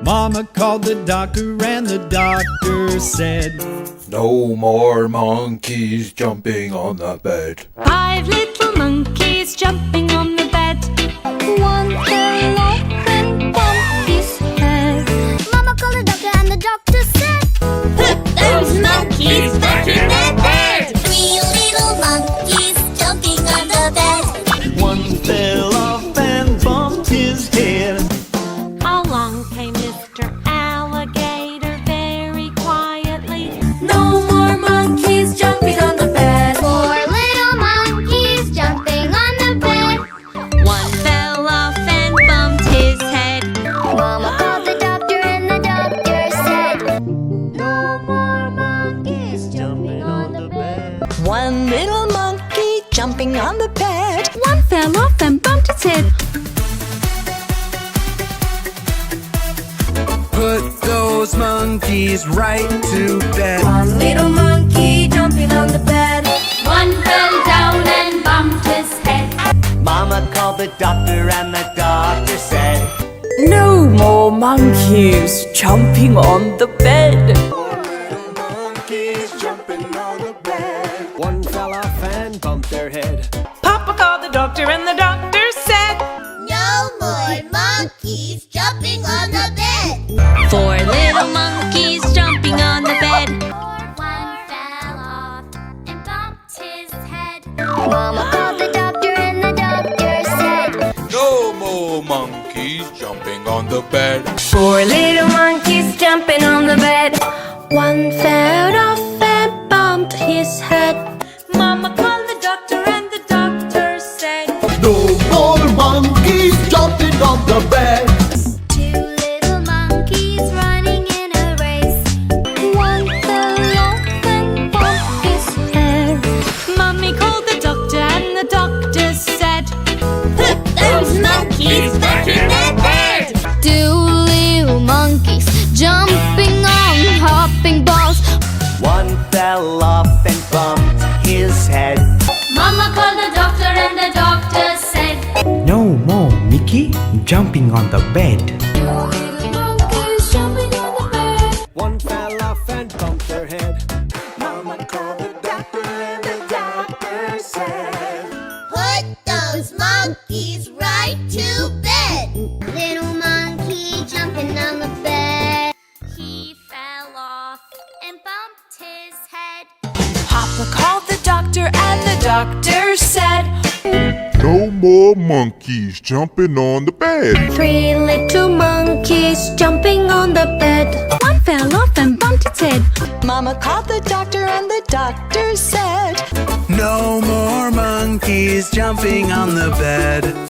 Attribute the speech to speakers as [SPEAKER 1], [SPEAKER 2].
[SPEAKER 1] Mama called the doctor and the doctor said,
[SPEAKER 2] "No more monkeys jumping on the bed."
[SPEAKER 3] 5 little monkeys jumping on the bed.
[SPEAKER 4] One fell off and bumped his head. Mama called the doctor and the doctor said,
[SPEAKER 3] Put those monkeys back in their bed.
[SPEAKER 4] 3 little monkeys jumping on the bed.
[SPEAKER 1] one fell off and bumped his head.
[SPEAKER 3] Along came Mr. Alligator very quietly. No more monkeys jumping on the bed.
[SPEAKER 4] 4 little monkeys jumping on the bed.
[SPEAKER 3] One fell off and bumped his head.
[SPEAKER 4] Mama called the doctor and the doctor said, "No more monkeys jumping on the bed."
[SPEAKER 3] One little monkey jumping on the bed. One fell off and bumped its head.
[SPEAKER 2] Put those monkeys right to bed.
[SPEAKER 3] One little monkey jumping on the bed. One fell down and bumped his head.
[SPEAKER 5] Mama called the doctor and the doctor said,
[SPEAKER 6] No more monkeys jumping on the bed.
[SPEAKER 2] Monkeys jumping on the bed. One fell off and bumped their head.
[SPEAKER 6] Papa called the doctor and the doctor said,
[SPEAKER 4] No more monkeys jumping on the bed.
[SPEAKER 3] 4 little monkeys jumping on the bed.
[SPEAKER 4] One fell off and bumped his head. Mama called the doctor and the doctor said,
[SPEAKER 2] No more monkeys jumping on the bed.
[SPEAKER 3] 4 little monkeys jumping on the bed. One fell off and bumped his head. Mama called the doctor and the doctor said,
[SPEAKER 2] No more monkeys jumping on the bed.
[SPEAKER 4] 2 little monkeys running in a race. One fell off and bumped his head.
[SPEAKER 3] Mommy called the doctor and the doctor said, Put those monkeys back in their bed.
[SPEAKER 4] 2 little monkeys jumping on hopping balls.
[SPEAKER 5] one fell off and bumped his head.
[SPEAKER 3] Mama called the doctor and the doctor said,
[SPEAKER 7] No more Mickey jumping on the bed.
[SPEAKER 3] Monkeys jumping on the bed.
[SPEAKER 2] One fell off and bumped their head. Mama called the doctor and the doctor said,
[SPEAKER 4] Put those monkeys right to bed. Little monkey jumping on the bed. He fell off and bumped his head.
[SPEAKER 6] Papa called the doctor and the doctor said,
[SPEAKER 8] No more monkeys jumping on the bed.
[SPEAKER 3] 3 little monkeys jumping on the bed. One fell off and bumped its head.
[SPEAKER 6] Mama called the doctor and the doctor said,
[SPEAKER 2] No more monkeys jumping on the bed.